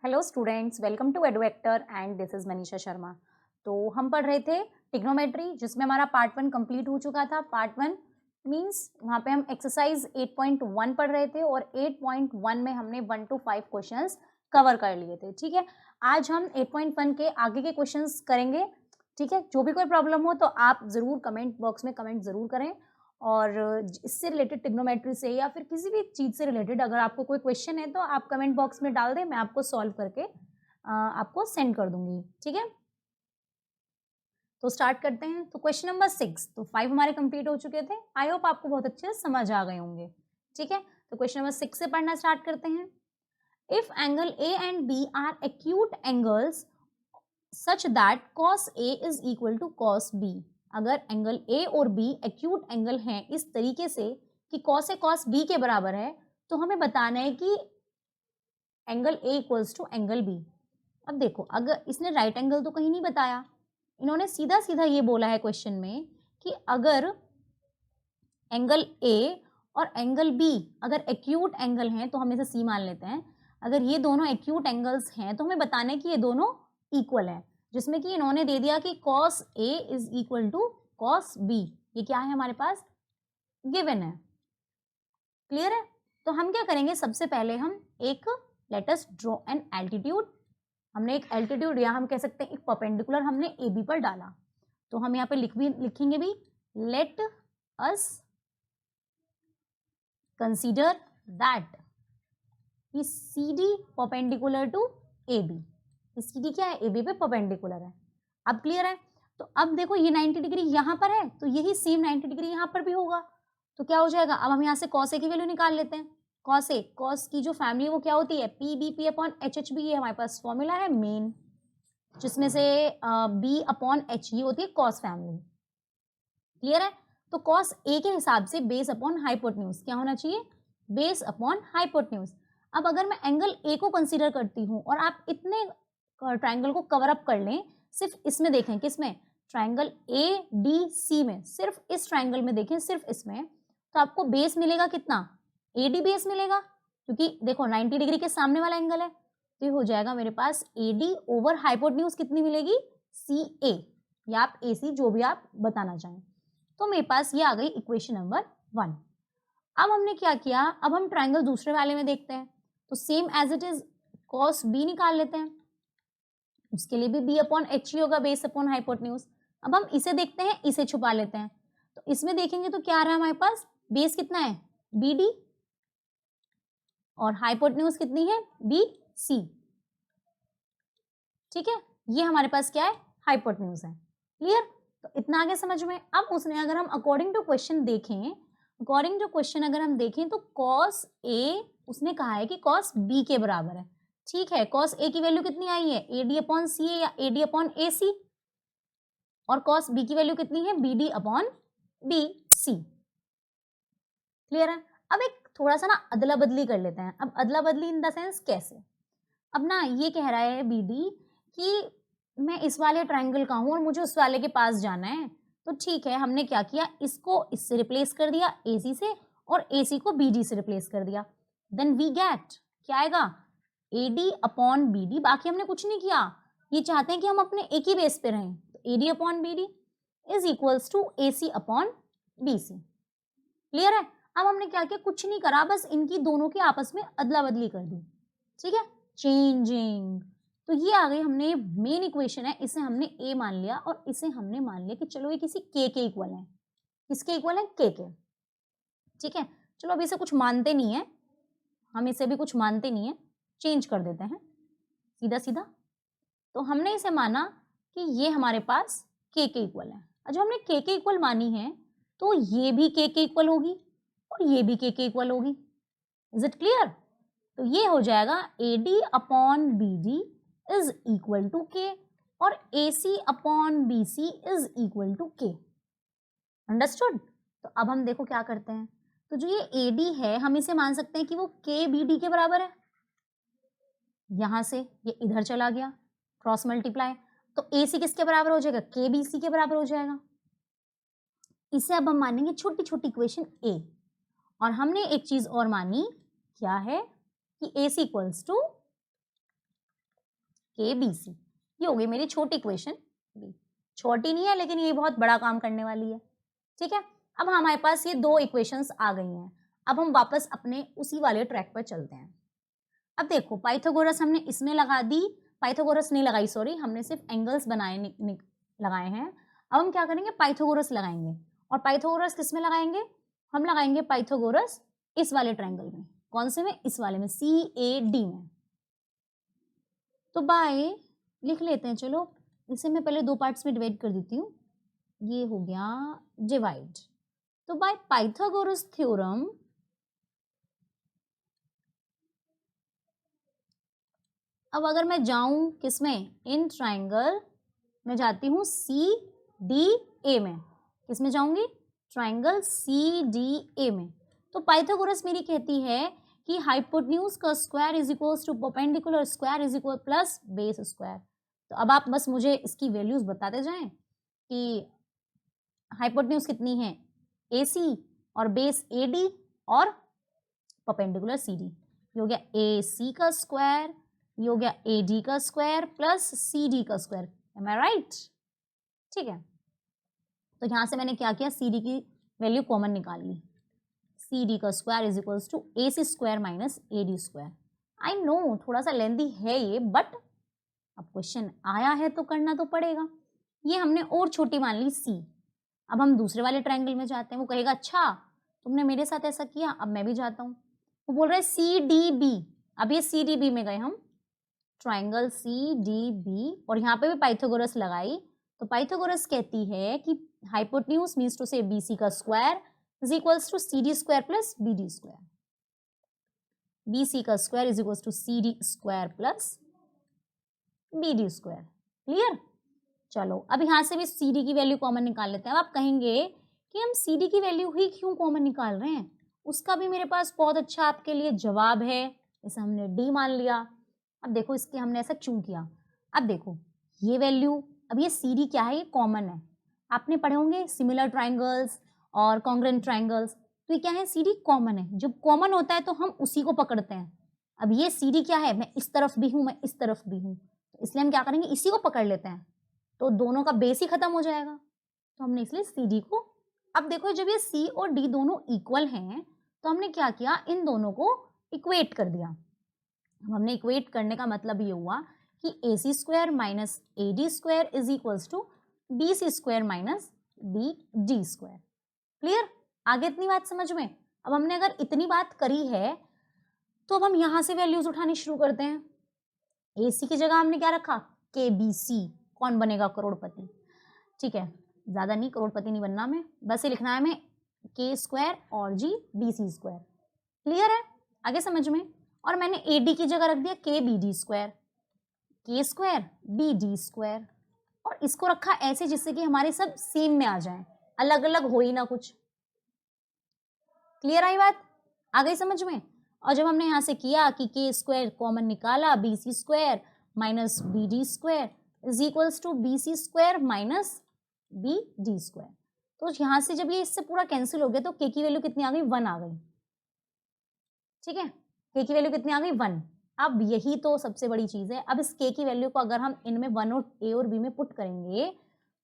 Hello students, welcome to Eduvector and this is Manisha Sharma. तो हम पढ़ रहे थे टिग्नोमेट्री, जिसमें हमारा पार्ट 1 कंप्लीट हो चुका था। पार्ट 1 मींस वहाँ पे हम एक्सरसाइज 8.1 पढ़ रहे थे और 8.1 में हमने 1 to 5 क्वेश्चंस कवर कर लिए थे। ठीक है, आज हम 8.1 के आगे के क्वेश्चंस करेंगे। ठीक है, जो भी कोई प्रॉब्लम हो तो आप ज़रूर कमेंट बॉक्स में कमेंट ज़रूर करें, और इससे रिलेटेड टिग्नोमेट्री से या फिर किसी भी चीज़ से रिलेटेड अगर आपको कोई क्वेश्चन है तो आप कमेंट बॉक्स में डाल दें, मैं आपको सॉल्व करके आपको सेंड कर दूंगी। ठीक है, तो स्टार्ट करते हैं। तो क्वेश्चन नंबर 6, तो 5 हमारे कंप्लीट हो चुके थे। आई होप आपको बहुत अच्छे से समझ आ गए होंगे। ठीक है, तो क्वेश्चन नंबर 6 से पढ़ना स्टार्ट करते हैं। If angle A and B are acute angles such that cos A is equal to cos B, अगर एंगल A और B एक्यूट एंगल हैं इस तरीके से कि cos A cos B के बराबर है, तो हमें बताना है कि angle A equals to angle B। अब देखो, अगर इसने राइट एंगल तो कहीं नहीं बताया, इन्होंने सीधा सीधा ये बोला है क्वेश्चन में कि अगर एंगल A और एंगल B अगर एक्यूट एंगल हैं तो हम इसे C मान लेते हैं। अगर ये दोनों एक्यूट एंगल्स हैं तो हमें बताना है कि ये दोनों इक्वल है, जिसमें कि इन्होंने दे दिया कि cos A is equal to cos B। ये क्या है, हमारे पास गिवन है। क्लियर है? तो हम क्या करेंगे, सबसे पहले हम एक let us draw an altitude. हमने एक एल्टीट्यूड या हम कह सकते हैं एक परपेंडिकुलर हमने ए बी पर डाला, तो हम यहाँ पे लिखेंगे भी लेट अस कंसीडर दैट कि C D perpendicular to A B. C D क्या है, ए बी पे परपेंडिकुलर है। अब क्लियर है? तो अब देखो, ये 90 डिग्री यहाँ पर है तो यही सेम 90 डिग्री यहाँ पर भी होगा। तो क्या हो जाएगा, अब हम यहाँ से cos A की वैल्यू निकाल लेते हैं। cos A, cos की जो फैमिली वो क्या होती है, P B P upon H H B. ये हमारे पास फॉर्मूला है मेन, जिसमें से बी अपॉन एच ये होती है cos फैमिली। क्लियर है? तो cos A के हिसाब से बेस अपॉन हाइपोटेन्यूज क्या होना चाहिए, बेस अपॉन हाइपोटेन्यूज। अब अगर मैं एंगल A को कंसीडर करती हूँ और आप इतने ट्राइंगल को कवर अप कर लें, सिर्फ इसमें देखें, किसमें, ट्राइंगल ADC में, सिर्फ इस ट्राइंगल में देखें, सिर्फ इसमें, तो आपको बेस मिलेगा कितना, AD बेस मिलेगा, क्योंकि देखो 90 डिग्री के सामने वाला एंगल है। तो ये हो जाएगा मेरे पास AD ओवर हाइपोटेन्यूज कितनी मिलेगी, CA, या आप AC, जो भी आप बताना चाहें। तो मेरे पास ये आ गई इक्वेशन नंबर 1। अब हमने क्या किया, अब हम ट्राइंगल दूसरे वाले में देखते हैं। तो same as it is cos B निकाल लेते हैं, उसके लिए भी B अपॉन एच ही होगा, बेस अपॉन हाइपोटेन्यूज। अब हम इसे देखते हैं, इसे छुपा लेते हैं। तो इसमें देखेंगे तो क्या आ रहा है हमारे पास, बेस कितना है BD और हाइपोटेन्यूज कितनी है BC। ठीक है, ये हमारे पास क्या है, हाइपोटेन्यूज है। क्लियर? तो इतना आगे समझ में। अब उसने अगर हम अकॉर्डिंग टू क्वेश्चन देखें, अकॉर्डिंग टू क्वेश्चन अगर हम देखें तो cos A उसने कहा है कि cos B के बराबर है। ठीक है, cos A की वैल्यू कितनी आई है, AD अपॉन CA या AD अपॉन AC, और cos B की वैल्यू कितनी है, BD अपॉन BC। क्लियर है? अब एक थोड़ा सा ना अदला बदली कर लेते हैं। अब अदला बदली इन द सेंस कैसे, अब ना ये कह रहा है BD कि मैं इस वाले ट्राइंगल का हूं और मुझे उस वाले के पास जाना है। तो ठीक है, हमने क्या किया, इसको इससे रिप्लेस कर दिया AC से, और AC को BD से रिप्लेस कर दिया। देन वी गेट क्या आएगा, AD अपॉन BD। बाकी हमने कुछ नहीं किया, ये चाहते हैं कि हम अपने एक ही बेस पे रहें। तो AD upon BD is equals to AC upon BC। Clear है? अब हमने क्या किया, कुछ नहीं करा, बस इनकी दोनों की आपस में अदला बदली कर दी। ठीक है, चेंजिंग। तो ये आ गई, हमने मेन इक्वेशन है, इसे हमने A मान लिया और इसे हमने मान लिया कि चलो ये किसी K के इक्वल है। किसके इक्वल है, K के। ठीक है, चलो अब इसे कुछ मानते नहीं है, हम इसे भी कुछ मानते नहीं है, चेंज कर देते हैं सीधा सीधा। तो हमने इसे माना कि ये हमारे पास K के इक्वल है। और जब हमने K के इक्वल मानी है तो ये भी K के इक्वल होगी और ये भी K के इक्वल होगी। Is it clear? तो ये हो जाएगा AD upon BD is equal to K और AC upon BC is equal to K। Understood? तो अब हम देखो क्या करते हैं, तो जो ये AD है हम इसे मान सकते हैं कि वो KBD के बराबर है। यहां से ये इधर चला गया, क्रॉस मल्टीप्लाई, तो AC किसके बराबर हो जाएगा, KBC के बराबर हो जाएगा। इसे अब हम मानेंगे छोटी छोटी इक्वेशन A। और हमने एक चीज और मानी, क्या है, कि AC इक्वल्स टू के बी सी। ये हो गई मेरी छोटी इक्वेशन बी। छोटी नहीं है लेकिन ये बहुत बड़ा काम करने वाली है। ठीक है, अब हमारे पास ये दो इक्वेशंस आ गई हैं। अब हम वापस अपने उसी वाले ट्रैक पर चलते हैं। अब देखो पाइथागोरस हमने इसमें लगा दी, पाइथागोरस नहीं लगाई, सॉरी, हमने सिर्फ एंगल्स बनाए लगाए हैं। अब हम क्या करेंगे, पाइथागोरस लगाएंगे। और पाइथागोरस किस में लगाएंगे, हम लगाएंगे पाइथागोरस इस वाले ट्रायंगल में। कौन से में, इस वाले में, CAD में। तो बाय लिख लेते हैं, चलो इसे मैं पहले दो पार्ट्स में डिवाइड कर देती हूँ। ये हो गया डिवाइड। तो बाय पाइथागोरस थ्योरम अब अगर मैं जाऊं किसमें, इन ट्रायंगल, मैं जाती हूँ CDA में। किसमें जाऊंगी, ट्रायंगल CDA में। तो पाइथागोरस मेरी कहती है कि हाइपोटेन्यूज का square is equals to perpendicular square is equal plus base square. तो अब आप बस मुझे इसकी वैल्यूज बताते जाएं कि हाइपोटेन्यूज कितनी है AC और बेस AD और परपेंडिकुलर CD। ये हो गया AC का स्क्वायर, ये हो गया AD का स्क्वायर प्लस CD का स्क्वायर। एम आई राइट? ठीक है, तो यहां से मैंने क्या किया, CD की वैल्यू कॉमन निकाल ली। CD का square is equals to AC square minus AD square. I know थोड़ा सा लेंदी है ये, बट अब क्वेश्चन आया है तो करना तो पड़ेगा। ये हमने और छोटी मान ली C। अब हम दूसरे वाले ट्रायंगल में जाते हैं। वो कहेगा अच्छा तुमने मेरे साथ ऐसा किया, अब मैं भी जाता हूँ। वो बोल रहा है CDB। अब ये CDB में गए हम, ट्रायंगल CDB, और यहाँ पे भी पाइथागोरस लगाई। तो पाइथागोरस कहती है कि hypotenuse means to say BC का square is equals to CD square plus BD square. BC का square is equals to CD square plus BD square. Clear? चलो अब यहाँ से भी CD की वैल्यू कॉमन निकाल लेते हैं। अब आप कहेंगे कि हम CD की वैल्यू ही क्यों कॉमन निकाल रहे हैं, उसका भी मेरे पास बहुत अच्छा आपके लिए जवाब है। इसे हमने D मान लिया। अब देखो इसके हमने ऐसा क्यों किया। अब देखो ये वैल्यू, अब ये CD क्या है, ये कॉमन है। आपने पढ़े होंगे सिमिलर ट्राइंगल्स और कॉन्ग्रुएंट ट्राइंगल्स। तो ये क्या है, CD कॉमन है। जब कॉमन होता है तो हम उसी को पकड़ते हैं। अब ये CD क्या है, मैं इस तरफ भी हूँ, मैं इस तरफ भी हूँ, तो इसलिए हम क्या करेंगे, इसी को पकड़ लेते हैं। तो दोनों का बेस ही खत्म हो जाएगा, तो हमने इसलिए CD को। अब देखो जब ये C और D दोनों इक्वल हैं तो हमने क्या किया, इन दोनों को इक्वेट कर दिया। हमने इक्वेट करने का मतलब ये हुआ कि AC square minus AD square is equals to BC square minus BD square. Clear? आगे इतनी बात समझ में? अब हमने अगर इतनी बात करी है तो अब हम यहां से वैल्यूज उठानी शुरू करते हैं। AC की जगह हमने क्या रखा, KBC। कौन बनेगा, करोड़पति। ठीक है, ज्यादा नहीं, करोड़पति नहीं बनना में, बस ये लिखना है हमें K स्क्वायर और G BC स्क्वायर। क्लियर है आगे समझ में? और मैंने AD की जगह रख दिया KBD square, K square BD square, और इसको रखा ऐसे जिससे कि हमारे सब सेम में आ जाए, अलग अलग हो ही ना कुछ। क्लियर आई बात? आ गई समझ में? और जब हमने यहां से किया कि K स्क्वायर कॉमन निकाला, BC square minus BD square is equals to BC square minus BD square. तो यहां से जब ये इससे पूरा कैंसिल हो गया तो K की वैल्यू कितनी आ गई, 1 आ गई। ठीक है, K की वैल्यू कितनी आ गई, 1। अब यही तो सबसे बड़ी चीज है। अब इस K की वैल्यू को अगर हम इनमें 1 और A और B में पुट करेंगे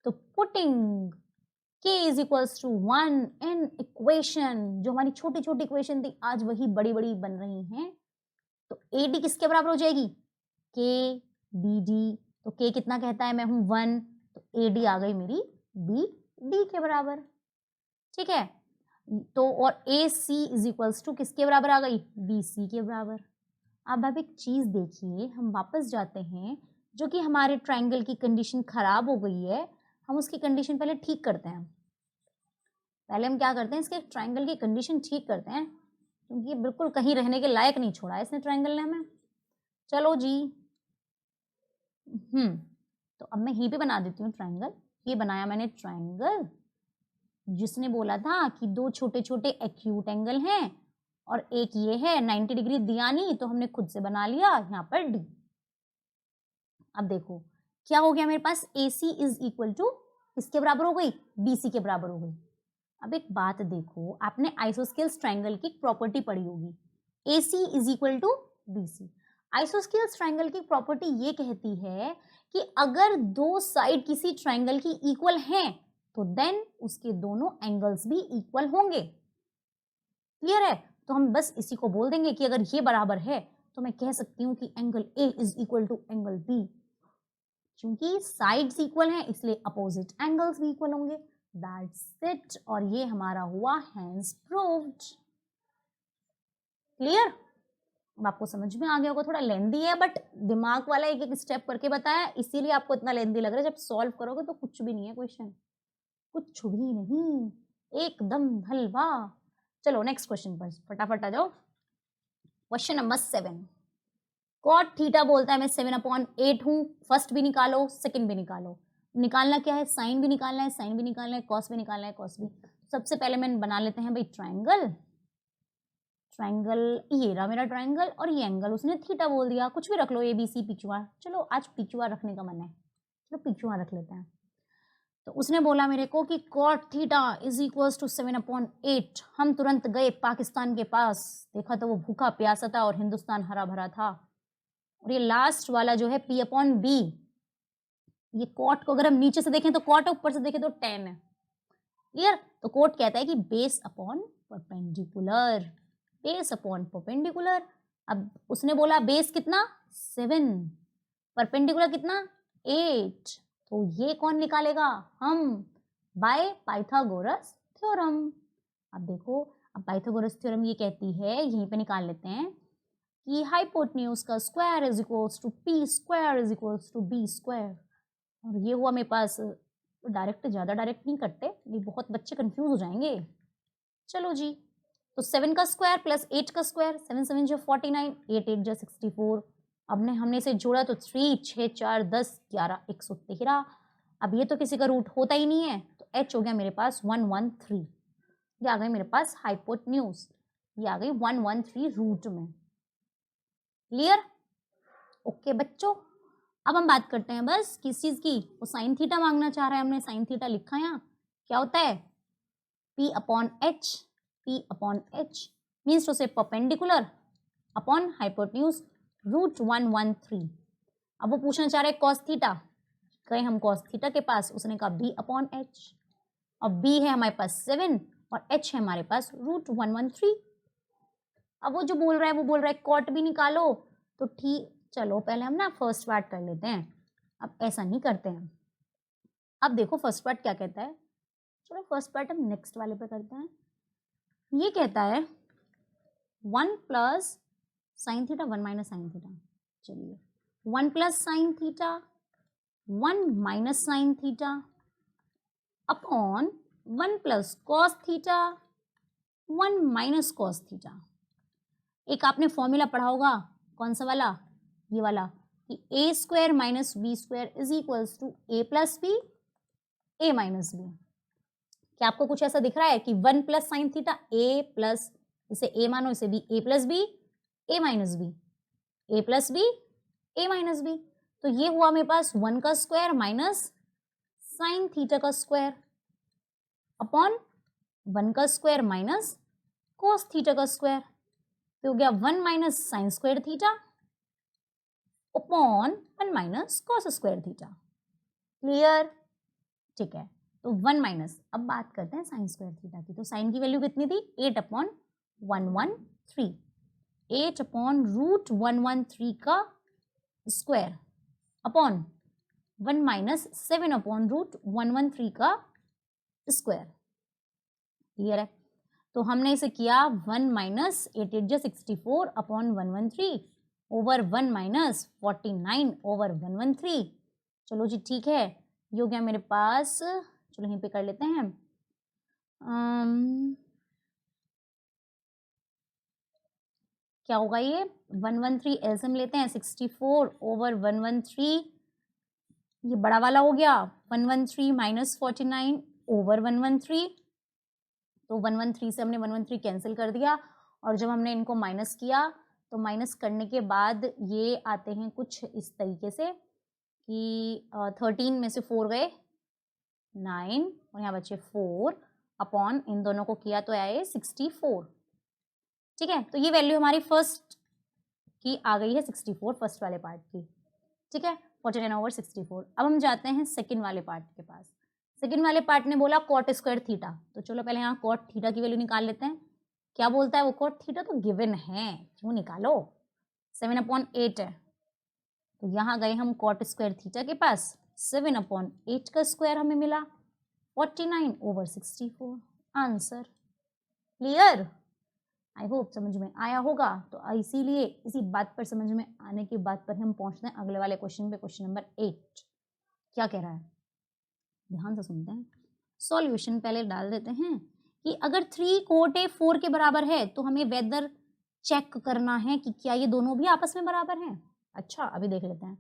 तो putting K is equals to 1 in equation, जो हमारी छोटी छोटी इक्वेशन थी आज वही बड़ी बड़ी बन रही हैं। तो AD किसके बराबर हो जाएगी, K BD। तो K कितना कहता है, मैं हूं 1, तो AD आ गई मेरी BD के बराबर। ठीक है, तो और AC इज इक्वल्स टू किसके बराबर आ गई, BC के बराबर। अब एक चीज देखिए, हम वापस जाते हैं, जो कि हमारे ट्रायंगल की कंडीशन खराब हो गई है, हम उसकी कंडीशन पहले ठीक करते हैं। पहले हम क्या करते हैं, इसके ट्रायंगल की कंडीशन ठीक करते हैं, क्योंकि ये बिल्कुल कहीं रहने के लायक नहीं छोड़ा है इसने ट्रायंगल ने हमें। चलो जी, तो अब मैं यहीं पे बना देती हूँ ट्रायंगल। ये बनाया मैंने ट्रायंगल, जिसने बोला था कि दो छोटे छोटे एक्यूट एंगल हैं और एक ये है 90 डिग्री दिया नहीं, तो हमने खुद से बना लिया यहाँ पर D। अब देखो क्या हो गया, मेरे पास AC इज इक्वल टू किसके बराबर हो गई, BC के बराबर हो गई। अब एक बात देखो, आपने आइसोस्केल्स ट्रायंगल की प्रॉपर्टी पढ़ी होगी, AC is equal to BC। Isosceles triangle की प्रॉपर्टी ये कहती है कि अगर दो साइड किसी ट्रायंगल की इक्वल हैं तो देन उसके दोनों एंगल्स भी इक्वल होंगे। क्लियर है? तो हम बस इसी को बोल देंगे कि अगर ये बराबर है तो मैं कह सकती हूँ कि angle A is equal to angle B. क्योंकि साइड्स इक्वल हैं इसलिए अपोजिट एंगल्स भी इक्वल होंगे। That's it. और ये हमारा हुआ हैंस प्रूव्ड। क्लियर? अब आपको समझ में आ गया होगा, थोड़ा लेंदी है बट दिमाग वाला एक एक स्टेप करके बताया, इसीलिए आपको इतना लेंदी लग रहा है। जब सॉल्व करोगे तो कुछ भी नहीं है क्वेश्चन, कुछ भी नहीं, एकदम हलवा। चलो नेक्स्ट क्वेश्चन पर फटाफट आ जाओ। Question number 7। कॉट थीटा बोलता है मैं 7/8 हूँ। फर्स्ट भी निकालो, सेकंड भी निकालो। निकालना क्या है? साइन भी निकालना है, साइन भी निकालना है, कॉस भी निकालना है, कॉस भी। सबसे पहले मैं बना लेते हैं भाई ट्रायंगल। ट्रायंगल ये रहा मेरा ट्रायंगल और ये एंगल उसने थीटा बोल दिया। कुछ भी रख लो, A B C P Q R. चलो आज पी क्यू आर रखने का मन है, चलो पी क्यू आर रख लेते हैं। तो उसने बोला मेरे को कि cot theta is equals to 7/8। हम तुरंत गए पाकिस्तान के पास, देखा तो वो भूखा प्यासा था और हिंदुस्तान हरा भरा था। और ये लास्ट वाला जो है P/B, ये कॉट को अगर हम नीचे से देखें तो कॉट है, ऊपर से देखें तो tan है। क्लियर? तो कोट कहता है कि base upon perpendicular, base upon perpendicular. अब उसने बोला बेस कितना 7, परपेंडिकुलर कितना 8, तो ये कौन निकालेगा? हम, बाय पाइथागोरस थ्योरम। अब देखो, अब पाइथागोरस थ्योरम ये कहती है, यहीं पे निकाल लेते हैं कि हाइपोटेन्यूज का square is equals to P square is equals to B square. और ये हुआ मेरे पास, डायरेक्ट, ज़्यादा डायरेक्ट नहीं करते, ये बहुत बच्चे कंफ्यूज हो जाएंगे। चलो जी, तो 7 का स्क्वायर प्लस 8 का स्क्वायर, 7 7 जो 49, 8 8 जो 64। अब हमने इसे जोड़ा तो 3 6 4 10 11 113। अब ये तो किसी का रूट होता ही नहीं है, तो h हो गया मेरे पास 113। ये आ गई मेरे पास हाइपोटेन्यूज, ये आ गई 113 रूट में। क्लियर? ओके बच्चों, अब हम बात करते हैं बस किस चीज की, वो साइन थीटा मांगना चाह रहा है। हमने साइन थीटा लिखा यहाँ, क्या होता है P/H, P/H मीन्स टू से परपेंडिकुलर अपॉन हाइपोटेन्यूज रूट 113। अब वो पूछना चाह रहे हैं कॉस थीटा, गए हम कॉस थीटा के पास, उसने कहा B/H, और B है हमारे पास 7 और H है हमारे पास रूट 113। अब वो जो बोल रहा है वो बोल रहा है कॉट भी निकालो, तो ठीक, चलो पहले हम ना फर्स्ट पार्ट कर लेते हैं। अब ऐसा नहीं करते हैं, अब देखो फर्स्ट पार्ट क्या कहता है। चलो फर्स्ट पार्ट हम नेक्स्ट वाले पे करते हैं। ये कहता है 1 plus sine theta 1 minus sine theta. चलिए 1 plus sine theta 1 minus sine theta upon 1 plus cos theta 1 minus cos theta. एक आपने फॉर्मूला पढ़ा होगा, कौन सा वाला? ये वाला, कि A square minus B square is equals to A plus B, A minus B. क्या आपको कुछ ऐसा दिख रहा है कि 1 plus sine theta A plus, इसे ए मानो इसे B, A plus B A minus B, A plus B A minus B. तो ये हुआ मेरे पास 1 का स्क्वायर माइनस साइन थीटा का स्क्वायर अपॉन 1 का स्क्वायर माइनस कोस थीटा का स्क्वायर। तो हो गया 1 minus sine square theta upon 1 minus cos square theta. Clear? ठीक है, तो 1 माइनस, अब बात करते हैं साइन स्क्वायर थीटा की। तो साइन की वैल्यू कितनी थी 8/113, 8 अपॉन रूट 113 का square upon 1 minus 7 upon root 113 का स्क्वायर। क्लियर है? तो हमने इसे किया 1 minus 8 8 64 upon 113 over 1 minus 49 over 113। चलो जी ठीक है, ये हो गया मेरे पास। चलो यहीं पे कर लेते हैं। क्या होगा ये 113 एलसीएम लेते हैं, 64 ओवर 113, ये बड़ा वाला हो गया 113 माइनस 49 ओवर 113। तो 113 से हमने 113 कैंसिल कर दिया, और जब हमने इनको माइनस किया तो माइनस करने के बाद ये आते हैं कुछ इस तरीके से कि 13 में से 4 गए 9 और यहाँ बचे 4 अपॉन इन दोनों को किया तो आए 64। ठीक है, तो ये वैल्यू हमारी फर्स्ट की आ गई है 64 फर्स्ट वाले पार्ट की, ठीक है, 49/64। अब हम जाते हैं सेकंड वाले पार्ट के पास। सेकंड वाले पार्ट ने बोला कॉट स्क्वायर थीटा, तो चलो पहले यहाँ कॉट थीटा की वैल्यू निकाल लेते हैं। क्या बोलता है वो, कॉट थीटा तो गिवन है, क्यों निकालो, 7/8 है। तो यहाँ गए हम कॉट स्क्वायर थीटा के पास, 7/8 का स्क्वायर हमें मिला 49/64 आंसर। क्लियर, आई होप समझ में आया होगा। तो इसीलिए इसी बात पर समझ में आने की बात पर हम पहुंचते हैं अगले वाले क्वेश्चन पे, क्वेश्चन नंबर 8 क्या कह रहा है, ध्यान से सुनते हैं। सॉल्यूशन पहले डाल देते हैं कि अगर 3 कोट ए 4 के बराबर है तो हमें वेदर चेक करना है कि क्या ये दोनों भी आपस में बराबर हैं। अच्छा अभी देख लेते हैं।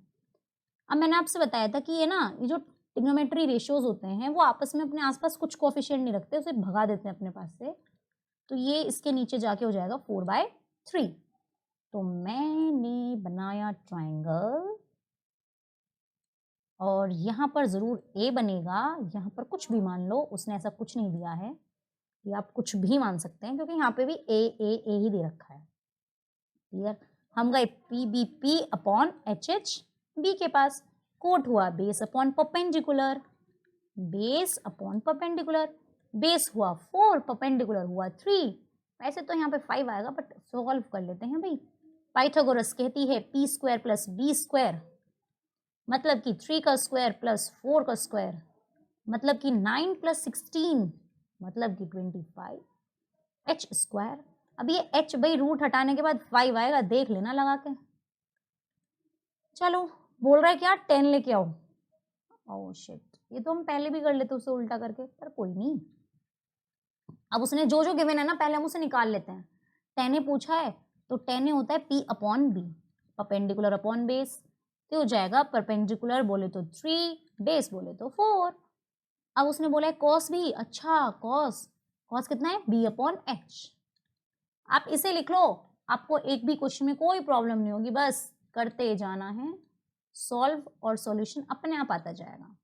अब मैंने आपसे बताया था कि ये ना, ये जो ट्रिग्नोमेट्री रेशियोज होते हैं वो आपस में अपने आसपास कुछ कोफिशिएंट नहीं रखते, उसे भगा देते हैं अपने पास से। तो ये इसके नीचे जाके हो जाएगा 4/3। तो मैंने बनाया ट्राइंगल और यहाँ पर जरूर ए बनेगा, यहाँ पर कुछ भी मान लो, उसने ऐसा कुछ नहीं दिया है, ये आप कुछ भी मान सकते हैं क्योंकि यहाँ पे भी ए ही दे रखा है। क्लियर, हम गए PBP/HH, बी के पास कोट हुआ base upon perpendicular, base upon perpendicular, base हुआ 4, परपेंडिकुलर हुआ 3। वैसे तो यहाँ पे 5 आएगा बट सॉल्व कर लेते हैं भाई। पाइथागोरस कहती है p² + b², मतलब कि 3 का स्क्वायर प्लस 4 का स्क्वायर, मतलब कि 9 + 16, मतलब कि 25 h²। अब ये h भाई रूट हटाने के बाद 5 आएगा, देख लेना लगा के। चलो बोल रहा है क्या, 10 लेके आओ। ओह शिट, ये तो हम पहले भी कर लेते उसे उल्टा करके, पर कोई नहीं। अब उसने जो जो गिवन है ना, पहले हम उसे निकाल लेते हैं। 10 पूछा है तो 10 होता है P/B, परपेंडिकुलर अपॉन बेस, तो हो जाएगा परपेंडिकुलर बोले तो 3, बेस बोले तो 4। अब उसने बोला है कॉस भी, अच्छा कॉस कितना है, B/H। आप इसे लिख लो, आपको एक भी क्वेश्चन में कोई प्रॉब्लम नहीं होगी, बस करते जाना है सॉल्व और सॉल्यूशन अपने आप आता जाएगा।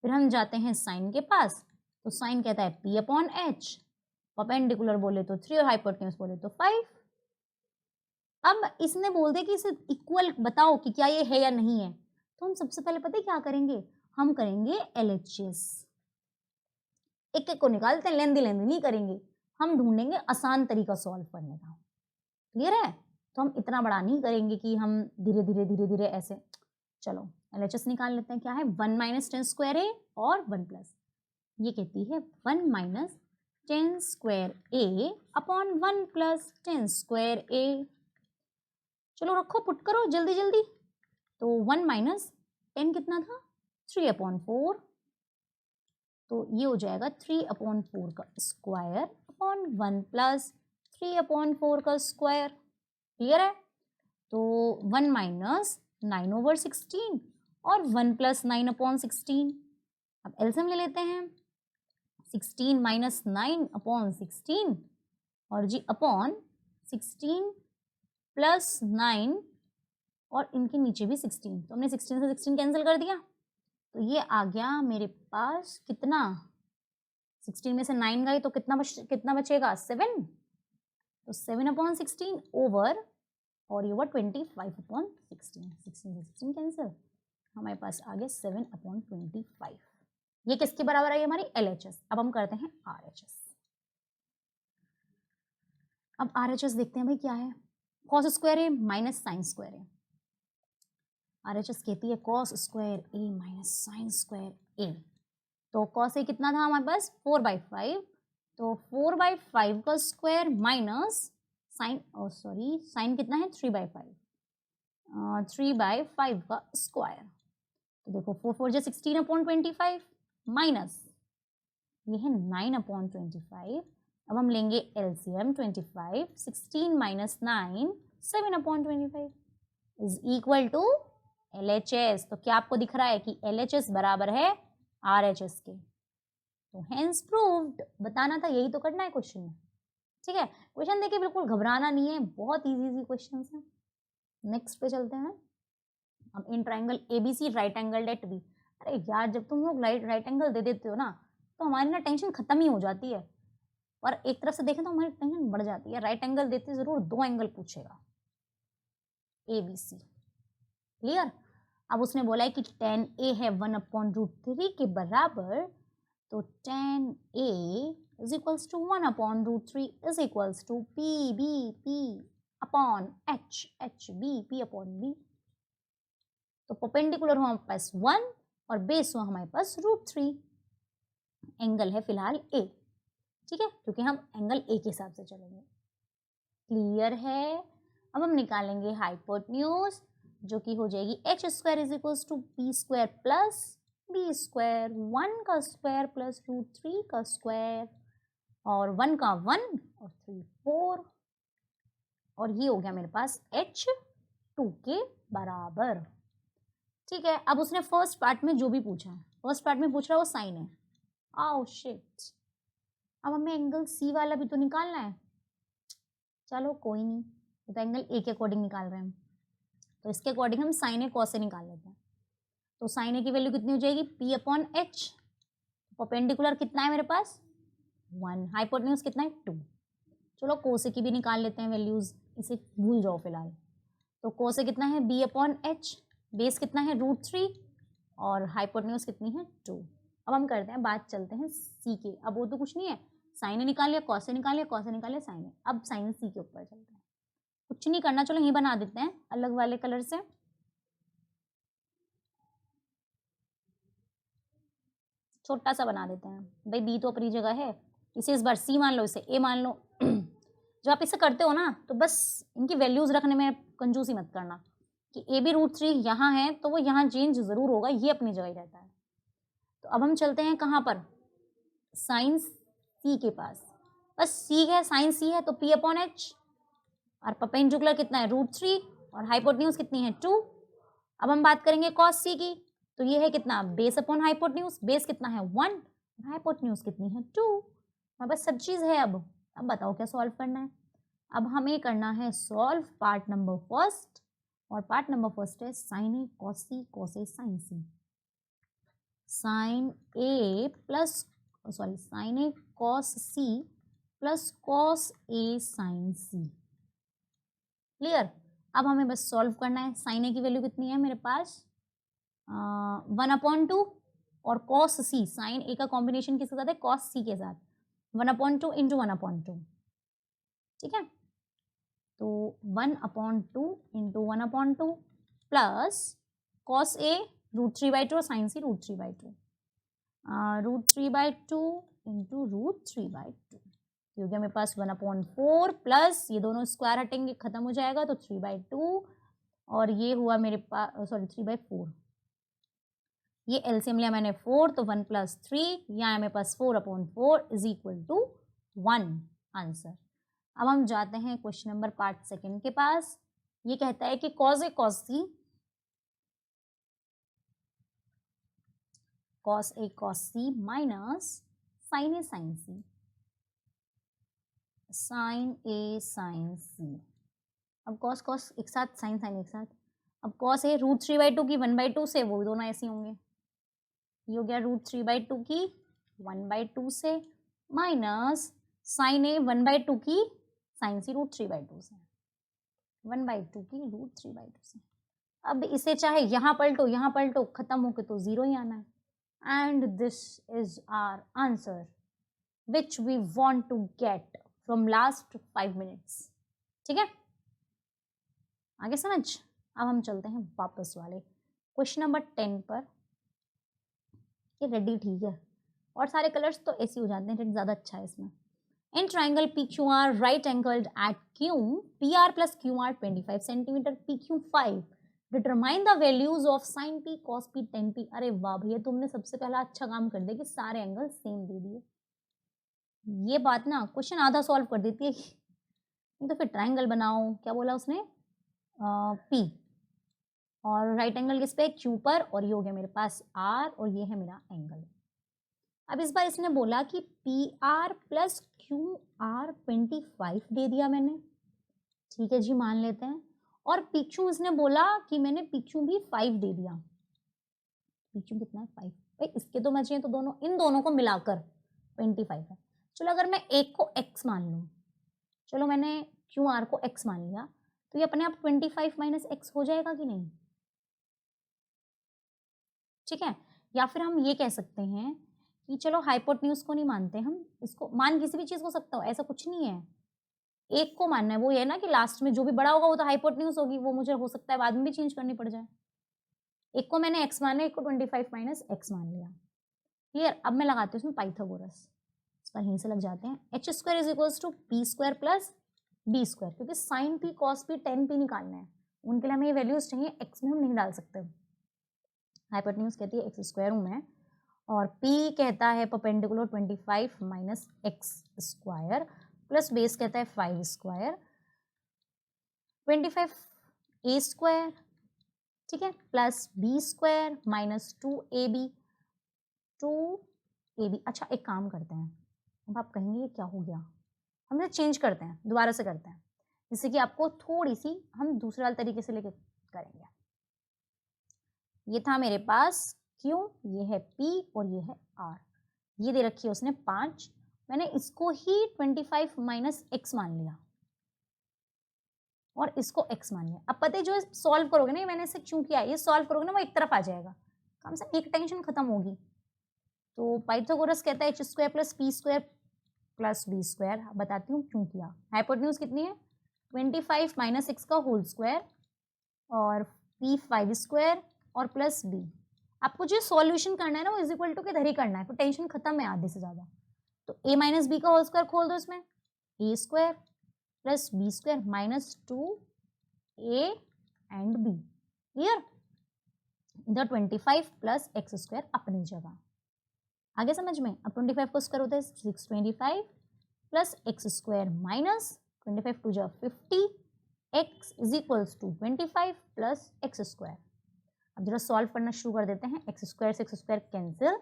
फिर हम जाते हैं साइन के पास, तो साइन कहता है P/H, परपेंडिकुलर बोले तो 3 और हाइपोटेन्यूज बोले तो 5। अब इसने बोल दिया कि इसे इक्वल बताओ कि क्या ये है या नहीं है, तो हम सबसे पहले पता है क्या करेंगे, हम करेंगे LHS, एक एक को निकालते हैं, लेंदी नहीं करेंगे, हम ढूंढेंगे आसान तरीका सॉल्व करने का। क्लियर है, तो हम इतना बड़ा नहीं करेंगे कि हम धीरे धीरे ऐसे। चलो LHS निकाल लेते हैं, क्या है 1 - 10² और 1 प्लस, ये कहती है 1 - 10² अपॉन 1 + 10²। चलो रखो, पुट करो जल्दी जल्दी। तो 1 - 10 कितना था, 3/4, तो ये हो जाएगा 3/4 का स्क्वायर अपॉन 1 + 3/4 का स्क्वायर। क्लियर है, तो 1 - 9/16 और 1 + 9/16। अब एलसीएम ले लेते हैं, 16 - 9/16 और जी अपॉन 16 + 9 और इनके नीचे भी 16, तो हमने 16 से 16 कैंसिल कर दिया, तो ये आ गया मेरे पास कितना, 16 में से 9 गए तो कितना बचेगा 7, तो 7/16 ओवर, और ये हुआ 25/16, 16 से 16 कैंसिल, हमारे पास आ गया 7/25। ये किसके बराबर आई हमारी LHS। अब हम करते हैं RHS। अब RHS देखते हैं भाई क्या है, cos² माइनस sin²। RHS कहती है cos² sin²। तो cos A कितना था हमारे पास 4/5, तो 4/5 का स्क्वायर माइनस साइन, साइन कितना है 3/5, 3/5 का स्क्वायर। तो देखो 4 4 16/25 माइनस ये है 9/25। अब हम लेंगे LCM 25, 16 - 9 7/25 is equal to LHS। तो क्या आपको दिख रहा है कि LHS बराबर है RHS के, तो हेंस प्रूव्ड। बताना था, यही तो करना है क्वेश्चन में। ठीक है, क्वेश्चन देखिए बिल्कुल घबराना नहीं है, बहुत इजी क्वेश्चन है। नेक्स्ट पे चलते हैं हम, in triangle ABC right angle at B. अरे यार जब तुम लोग राइट एंगल दे देते हो ना, तो हमारी ना टेंशन खत्म ही हो जाती है, और एक तरफ से देखें तो हमारी टेंशन बढ़ जाती है। राइट एंगल देते जरूर 2 एंगल पूछेगा, ABC। क्लियर। अब उसने बोला है कि tan A है 1/√3 के बराबर, तो tan A is equals to 1/√3 is equals to P upon H B upon B। तो परपेंडिकुलर हुआ हमारे पास 1 और बेस हुआ हमारे पास √3। एंगल है फिलहाल A, ठीक है, क्योंकि हम एंगल A के हिसाब से चलेंगे। क्लियर है। अब हम निकालेंगे हाइपोटेन्यूज, जो कि हो जाएगी h² is equals to p² plus b², 1 का स्क्वायर प्लस √3 का स्क्वायर, और 1 का 1 और 3 4, और ये हो गया मेरे पास h2 के बराबर। ठीक है। अब उसने फर्स्ट पार्ट में जो भी पूछा है, फर्स्ट पार्ट में पूछ रहा है वो साइन है। आओ शिट, अब हमें एंगल सी वाला भी तो निकालना है। चलो कोई नहीं, तो एंगल ए के अकॉर्डिंग निकाल रहे हैं हम, तो इसके अकॉर्डिंग हम साइन ए कॉस से निकाल लेते हैं। तो साइन ए की वैल्यू कितनी हो जाएगी, P अपॉन H। परपेंडिकुलर कितना है मेरे पास 1, हाइपोटेन्यूज कितना है 2। चलो कोसे की भी निकाल लेते हैं वैल्यूज, इसे भूल जाओ फिलहाल। तो कोसे कितना है B अपॉन H, बेस कितना है √3 और हाइपोटेन्यूज कितनी है 2। अब हम करते हैं बात, चलते हैं सी के। अब वो तो कुछ नहीं है, साइन ए निकाल लिया, कॉस ए निकाल लिया, कॉस ए निकाल लिया, साइन ए। अब साइन सी के ऊपर चलते हैं। कुछ नहीं करना, चलो यही बना देते हैं अलग वाले कलर से। छोटा सा बना देते हैं भाई, बी तो अपनी जगह है, इसे इस बार सी मान लो, इसे ए मान लो। जब आप इसे करते हो ना, तो बस इनकी वैल्यूज रखने में कंजूसी मत करना कि ए भी √3 यहाँ है तो वो यहाँ चेंज जरूर होगा, ये अपनी जगह ही रहता है। तो अब हम चलते हैं कहाँ पर, साइन सी के पास। बस सी है, साइन सी है, तो P अपॉन H, और परपेंडिकुलर कितना है √3 और हाइपोटेन्यूज कितनी है 2। अब हम बात करेंगे कॉस सी की, तो ये है कितना, बेस अपॉन हाइपोटेन्यूज, बेस कितना है 1, हाइपोटेन्यूज कितनी है 2। और बस सब चीज़ है। अब बताओ क्या सॉल्व करना है। अब हमें करना है सॉल्व पार्ट नंबर फर्स्ट, और पार्ट नंबर फर्स्ट है sign A cos C, cos A sign C. Sign A plus sorry sine A cos C plus cos A sign C. Clear. अब हमें बस सॉल्व करना है। साइन ए की वैल्यू कितनी है मेरे पास 1/2, और कॉस सी, साइन ए का कॉम्बिनेशन किसके साथ है, कॉस सी के साथ, 1/2 इंटू 1/2। ठीक है, तो 1/2 इंटू 1/2 प्लस कॉस ए √3/2 और साइन सी √3/2, √3/2 इंटू √3/2, हो गया मेरे पास 1/4 प्लस ये दोनों स्क्वायर हटेंगे, खत्म हो जाएगा, तो 3/2, और ये हुआ मेरे पास सॉरी 3/4, ये एलसीएम लिया मैंने 4, तो 1 + 3, यहाँ मेरे पास 4/4 इज इक्वल टू 1 आंसर। अब हम जाते हैं क्वेश्चन नंबर पार्ट सेकंड के पास। ये कहता है कि cos A cos C, cos A cos C minus sign A sign C, sign A sign सी। अब कॉस कॉस एक साथ, साइन साइन एक साथ। अब कॉस ए √3/2 की 1/2 से, वो दोनों ऐसे होंगे, ये हो गया √3/2 की 1/2 से, माइनस साइन ए 1/2 की साइन सी √3/2 से, 1/2 की √3/2 से। अब इसे चाहे यहाँ पलटो, खत्म होके तो 0 ही आना है। And this is our answer which we want to get from last 5 minutes. ठीक है, आगे समझ। अब हम चलते हैं वापस वाले क्वेश्चन नंबर 10 पर। ये रेडी ठीक है, और सारे कलर्स तो ऐसे हो जाते हैं, रेड ज़्यादा अच्छा है इसमें। In triangle PQR right angled at Q, PR plus QR 25 centimetre, PQ 5, determine the values of sine P cos P tan P। अरे वाह भैया, तुमने सबसे पहला अच्छा काम कर दिया कि सारे एंगल सेम दे दिए। ये बात ना क्वेश्चन आधा सॉल्व कर देती है। तो फिर ट्राइंगल बनाओ, क्या बोला उसने, P, और राइट एंगल किस पे, Q पर, और ये हो गया मेरे पास R, और ये है मेरा एंगल। अब इस बार इसने बोला कि PR प्लस QR 25 दे दिया मैंने, ठीक है जी, मान लेते हैं। और PQ इसने बोला कि मैंने PQ भी 5 दे दिया। PQ कितना है 5, भाई इसके तो बचे हैं, तो दोनों, इन दोनों को मिलाकर 25 है। चलो अगर मैं एक को X मान लूँ, चलो मैंने QR को X मान लिया, तो ये अपने आप 25 माइनस एक्स हो जाएगा कि नहीं, ठीक है। या फिर हम ये कह सकते हैं कि चलो हाइपोटेन्यूज को नहीं मानते, हम इसको मान किसी भी चीज को सकता हो, ऐसा कुछ नहीं है, एक को मानना है। वो ये है ना कि लास्ट में जो भी बड़ा होगा वो तो हाइपोटेन्यूज होगी, वो मुझे हो सकता है बाद में भी चेंज करनी पड़ जाए। एक को मैंने एक्स माना, एक को 25 माइनस एक्स मान लिया, क्लियर। अब मैं लगाती हूँ इसमें पाइथागोरस, इस पर यहीं से लग जाते हैं। H square is equals to P square plus B square, क्योंकि sine P cos P tan P निकालना है, उनके लिए हमें ये वैल्यूज चाहिए, एक्स में हम नहीं डाल सकते। हाइपोटेन्यूज कहती है एक्स स्क्वायर हूँ मैं, और पी कहता है perpendicular 25 minus x square plus base कहता है 5 स्क्वायर, 25 ए स्क्वायर, ठीक है, plus B square minus 2ab, 2ab। अच्छा एक काम करते हैं, अब आप कहेंगे ये क्या हो गया, हम इसे चेंज करते हैं, दोबारा से करते हैं, जिससे कि आपको थोड़ी सी हम दूसरे वाले तरीके से लेके करेंगे। ये था मेरे पास Q, ये है P और ये है R, ये दे रखी है उसने 5, मैंने इसको ही 25 माइनस एक्स मान लिया और इसको x मान लिया। अब पता है जो सॉल्व करोगे ना, मैंने इसे क्यों किया, ये सॉल्व करोगे ना वो एक तरफ आ जाएगा, कम से एक टेंशन खत्म होगी। तो पाइथागोरस कहता है H square plus P square plus B square, बताती हूँ क्यों किया। हाइपोटेन्यूज कितनी है 25 माइनस एक्स का होल स्क्वायर और पी 5 स्क्वायर और प्लस बी। आपको जो सॉल्यूशन करना है ना वो इज इक्वल टू के इधर ही करना है, तो टेंशन खत्म है आधे से ज्यादा। तो a माइनस बी का होल स्क्वायर खोल दो इसमें, A square plus B square minus 2a and b, clear. इधर 25 प्लस एक्स स्क्वायर अपनी जगह, आगे समझ में। अब 25 को स्क्वायर होता है 625 plus x square minus 25 two जा 50, x is equals to 25 plus x square. अब जरा सॉल्व करना शुरू कर देते हैं, एक्स स्क्वायर से एक्स स्क्वायर कैंसिल,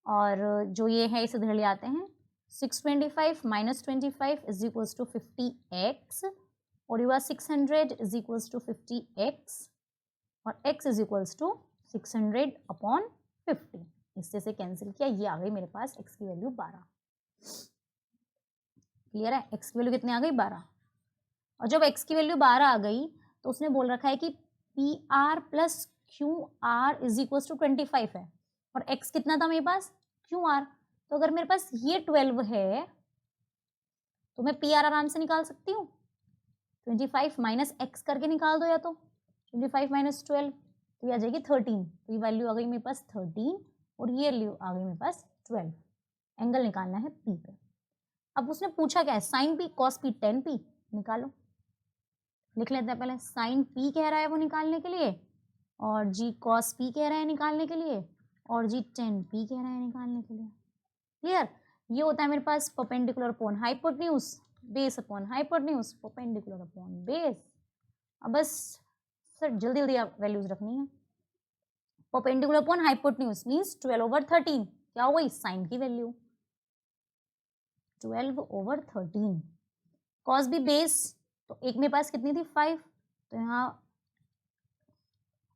और जो ये है इसे इधर ले आते हैं, 625 minus 25 is equals to 50x, और ये 600 इज इक्वल्स टू 50x, और x is equals to 600 upon 50, इससे से कैंसिल किया, ये आ गई मेरे पास x की वैल्यू 12, क्लियर है। x की वैल्यू कितनी आ गई 12, और जब x की वैल्यू 12 आ गई तो उसने बोल रखा है कि P R plus Q R is equals to 25 है, और x कितना था मेरे पास क्यू आर, तो अगर मेरे पास ये 12 है तो मैं पी आर आराम से निकाल सकती हूँ, 25 माइनस एक्स करके निकाल दो, या तो 25 माइनस 12 तो ये आ जाएगी 13, तो ये वैल्यू आ गई मेरे पास 13 और ये वैल्यू आ गई मेरे पास 12। एंगल निकालना है पी पे। अब उसने पूछा क्या है, sine P cos P tan P, निकालो। लिख लेते हैं पहले, साइन पी कह रहा है वो निकालने के लिए, और जी कॉस पी कह रहा है निकालने के लिए, और जी टेन पी कह रहा है निकालने के लिए, क्लियर। ये होता है मेरे पास perpendicular upon hypotenuse, base upon hypotenuse, perpendicular upon base. अब बस सर जल्दी जल्दी आप वैल्यूज रखनी है। परपेंडिकुलर अपॉन हाइपोटेन्यूज मींस 12/13, क्या हो गई साइन की वैल्यू 12/13, कॉस भी बेस, तो एक मेरे पास कितनी थी 5, तो यहाँ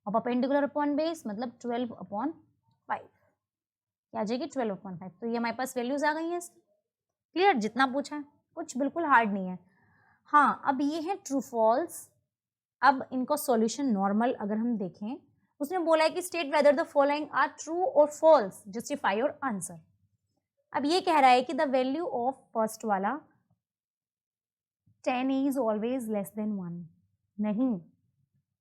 परपेंडिकुलर अपॉन बेस मतलब 12/5, क्या आ जाएगी 12/5, तो ये हमारे पास वैल्यूज आ गई हैं इसकी, क्लियर। जितना पूछा है कुछ बिल्कुल हार्ड नहीं है। हाँ अब ये है ट्रू फॉल्स, अब इनको सॉल्यूशन नॉर्मल अगर हम देखें, उसने बोला है कि state whether the following are true और फॉल्स, जस्टिफाई योर आंसर। अब ये कह रहा है कि द वैल्यू ऑफ फर्स्ट वाला 10 इज ऑलवेज लेस देन 1, नहीं,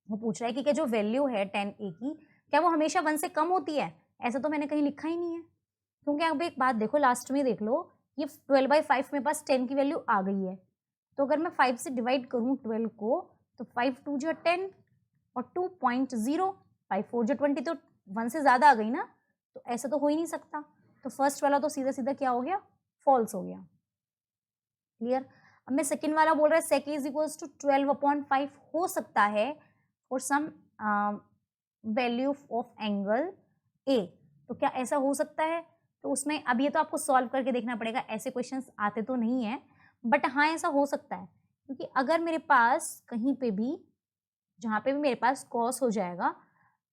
वो पूछ रहा है कि क्या जो वैल्यू है 10a की क्या वो हमेशा 1 से कम होती है, ऐसा तो मैंने कहीं लिखा ही नहीं है। क्योंकि अब एक बात देखो, लास्ट में देख लो, ये 12/5 मेरे पास 10 की वैल्यू आ गई है, तो अगर मैं 5 से डिवाइड करूँ 12 को, तो 5 2 जो 10 और 2.0, 5 4 जो 20, तो 1 से ज़्यादा आ गई ना, तो ऐसा तो हो ही नहीं सकता, तो फर्स्ट वाला तो सीधा सीधा क्या हो गया फॉल्स हो गया, क्लियर। अब मैं सेकेंड वाला बोल रहा है सेक इज इक्वल्स टू 12/5 हो सकता है for some value of angle A, तो क्या ऐसा हो सकता है, तो उसमें अब ये तो आपको सॉल्व करके देखना पड़ेगा, ऐसे क्वेश्चंस आते तो नहीं है, बट हाँ ऐसा हो सकता है, क्योंकि अगर मेरे पास कहीं पे भी, जहाँ पे भी मेरे पास कॉस हो जाएगा,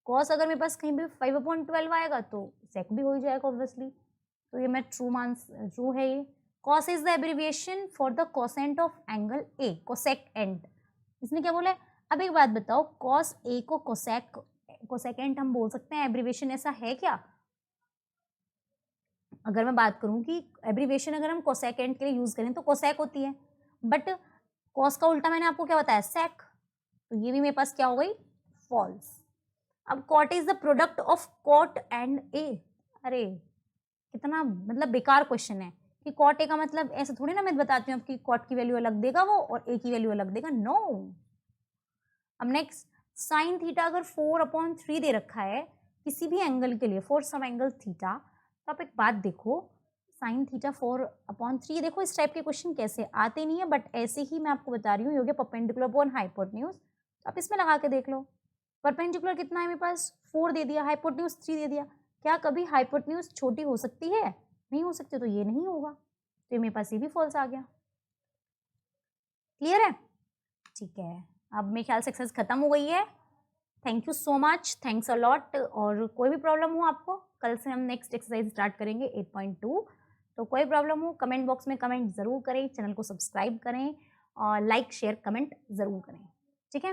कॉस अगर मेरे पास कहीं भी 5/12 आएगा तो सेक भी हो जाएगा ऑब्वियसली, तो ये मैं ट्रू है ये। Cos is the abbreviation for the quotient of angle A, cosec and, इसने क्या बोला है? अब एक बात बताओ, कॉस ए को कोसेकेंट हम बोल सकते हैं, एब्रीवेशन ऐसा है क्या? अगर मैं बात करूं कि एब्रीवेशन अगर हम कोसेकेंट के लिए यूज करें तो कोसेक होती है, बट कॉस का उल्टा मैंने आपको क्या बताया? सेक। तो ये भी मेरे पास क्या हो गई? फॉल्स। अब cot is the product of cot and A. अरे कितना मतलब बेकार क्वेश्चन है कि कॉट ए का मतलब ऐसा थोड़ी ना मैं बताती हूँ आपकी कॉट की वैल्यू अलग देगा वो और ए की वैल्यू अलग देगा, नो। अब नेक्स्ट, साइन थीटा अगर 4/3 दे रखा है किसी भी एंगल के लिए, फॉर सम एंगल थीटा, तो आप एक बात देखो, साइन थीटा 4/3, देखो इस टाइप के क्वेश्चन कैसे आते नहीं है, बट ऐसे ही मैं आपको बता रही हूँ, योग्य परपेंडिकुलर अपॉन हाइपोटेन्यूज, तो आप इसमें लगा के देख लो। परपेंडिकुलर कितना है मेरे पास? 4 दे दिया, हाइपोटेन्यूज 3 दे दिया। क्या कभी हाइपोटेन्यूज छोटी हो सकती है? नहीं हो सकती, तो ये नहीं होगा, तो ये मेरे पास ये भी फॉल्स आ गया। क्लियर है? ठीक है, अब मेरे ख्याल से एक्सरसाइज खत्म हो गई है। Thank you so much, thanks a lot. और कोई भी प्रॉब्लम हो आपको, कल से हम नेक्स्ट एक्सरसाइज स्टार्ट करेंगे 8.2। तो कोई प्रॉब्लम हो कमेंट बॉक्स में कमेंट ज़रूर करें, चैनल को सब्सक्राइब करें और लाइक शेयर कमेंट ज़रूर करें।